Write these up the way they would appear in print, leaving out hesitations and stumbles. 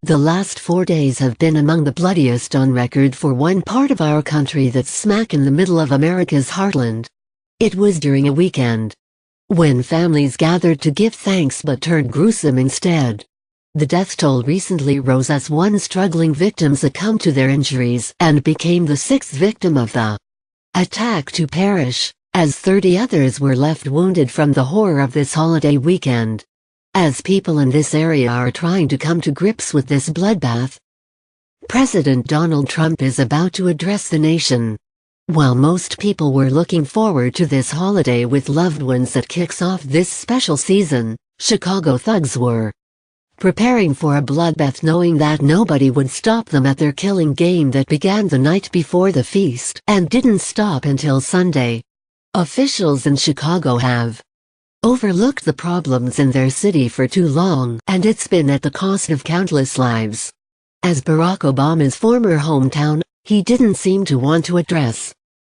The last 4 days have been among the bloodiest on record for one part of our country that's smack in the middle of America's heartland. It was during a weekend when families gathered to give thanks but turned gruesome instead. The death toll recently rose as one struggling victim succumbed to their injuries and became the 6th victim of the attack to perish, as 30 others were left wounded from the horror of this holiday weekend. As people in this area are trying to come to grips with this bloodbath, President Donald Trump is about to address the nation. While most people were looking forward to this holiday with loved ones that kicks off this special season, Chicago thugs were preparing for a bloodbath, knowing that nobody would stop them at their killing game that began the night before the feast and didn't stop until Sunday. Officials in Chicago have overlooked the problems in their city for too long, and it's been at the cost of countless lives. As Barack Obama's former hometown, he didn't seem to want to address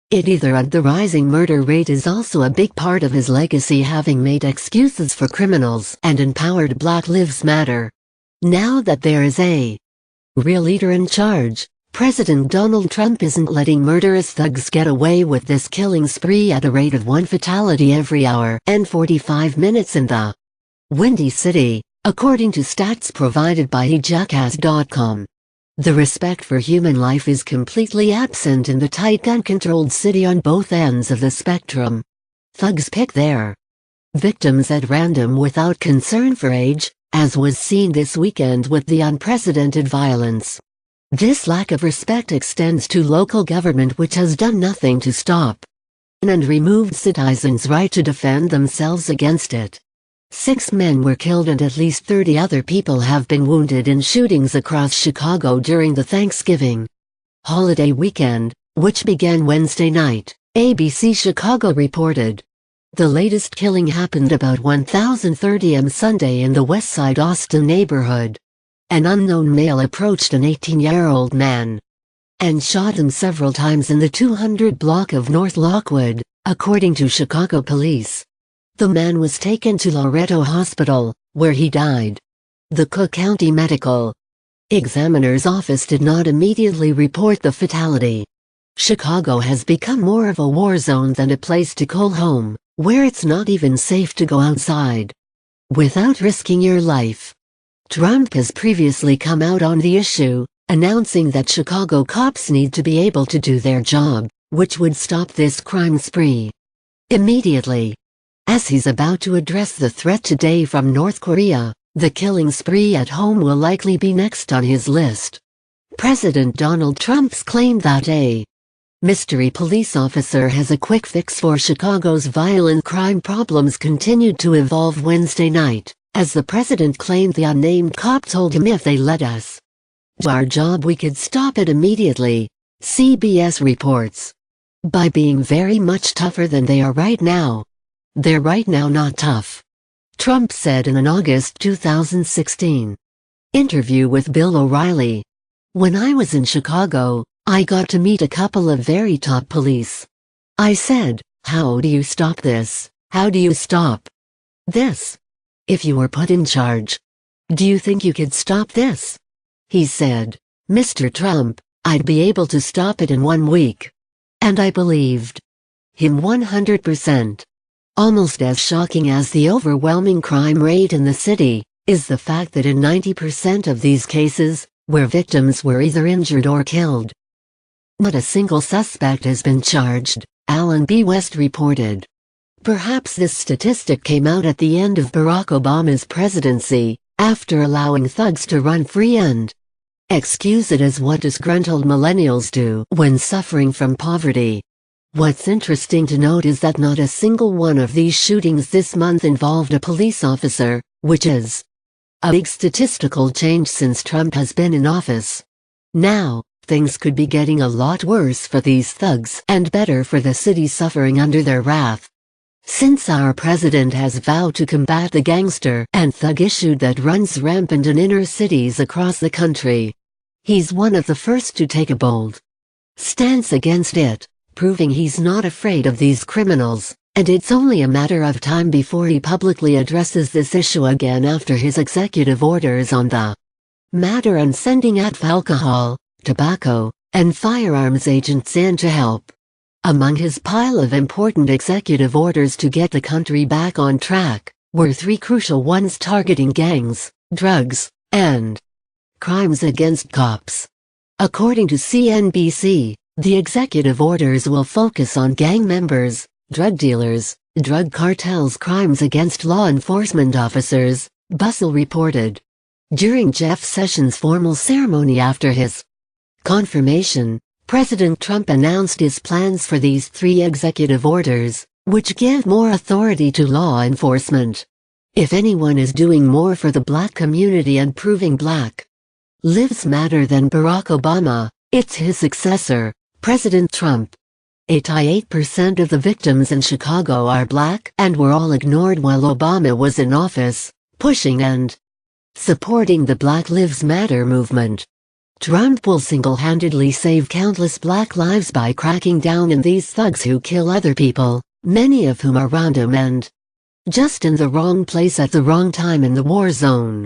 it either, and the rising murder rate is also a big part of his legacy, having made excuses for criminals and empowered Black Lives Matter. Now that there is a real leader in charge, President Donald Trump isn't letting murderous thugs get away with this killing spree at a rate of 1 fatality every hour and 45 minutes in the Windy City, according to stats provided by jackass.com. The respect for human life is completely absent in the tight gun-controlled city on both ends of the spectrum. Thugs pick their victims at random without concern for age, as was seen this weekend with the unprecedented violence. This lack of respect extends to local government, which has done nothing to stop and removed citizens' right to defend themselves against it. 6 men were killed and at least 30 other people have been wounded in shootings across Chicago during the Thanksgiving holiday weekend, which began Wednesday night, ABC Chicago reported. The latest killing happened about 1:30 am Sunday in the Westside Austin neighborhood. An unknown male approached an 18-year-old man and shot him several times in the 200 block of North Lockwood, according to Chicago police. The man was taken to Loretto Hospital, where he died. The Cook County Medical Examiner's office did not immediately report the fatality. Chicago has become more of a war zone than a place to call home, where it's not even safe to go outside without risking your life. Trump has previously come out on the issue, announcing that Chicago cops need to be able to do their job, which would stop this crime spree immediately. As he's about to address the threat today from North Korea, the killing spree at home will likely be next on his list. President Donald Trump's claimed that a mystery police officer has a quick fix for Chicago's violent crime problems continued to evolve Wednesday night, as the president claimed the unnamed cop told him if they let us do our job we could stop it immediately, CBS reports. By being very much tougher than they are right now. They're right now not tough, Trump said in an August 2016 interview with Bill O'Reilly. When I was in Chicago, I got to meet a couple of very top police. I said, how do you stop this? How do you stop this? If you were put in charge, do you think you could stop this? He said, Mr. Trump, I'd be able to stop it in 1 week. And I believed him 100%. Almost as shocking as the overwhelming crime rate in the city, is the fact that in 90% of these cases, where victims were either injured or killed, not a single suspect has been charged, Alan B. West reported. Perhaps this statistic came out at the end of Barack Obama's presidency, after allowing thugs to run free and excuse it as what disgruntled millennials do when suffering from poverty. What's interesting to note is that not a single one of these shootings this month involved a police officer, which is a big statistical change since Trump has been in office. Now, things could be getting a lot worse for these thugs and better for the city suffering under their wrath. Since our president has vowed to combat the gangster and thug issue that runs rampant in inner cities across the country, he's one of the first to take a bold stance against it, proving he's not afraid of these criminals, and it's only a matter of time before he publicly addresses this issue again after his executive orders on the Matter and sending out alcohol, tobacco, and firearms agents in to help. Among his pile of important executive orders to get the country back on track were 3 crucial ones targeting gangs, drugs, and crimes against cops. According to CNBC, the executive orders will focus on gang members, drug dealers, drug cartels, crimes against law enforcement officers, Bustle reported. During Jeff Sessions' formal ceremony after his confirmation, President Trump announced his plans for these 3 executive orders, which give more authority to law enforcement. If anyone is doing more for the black community and proving black lives matter than Barack Obama, it's his successor, President Trump. 88% of the victims in Chicago are black and were all ignored while Obama was in office, pushing and supporting the Black Lives Matter movement. Trump will single-handedly save countless black lives by cracking down on these thugs who kill other people, many of whom are random and just in the wrong place at the wrong time in the war zone.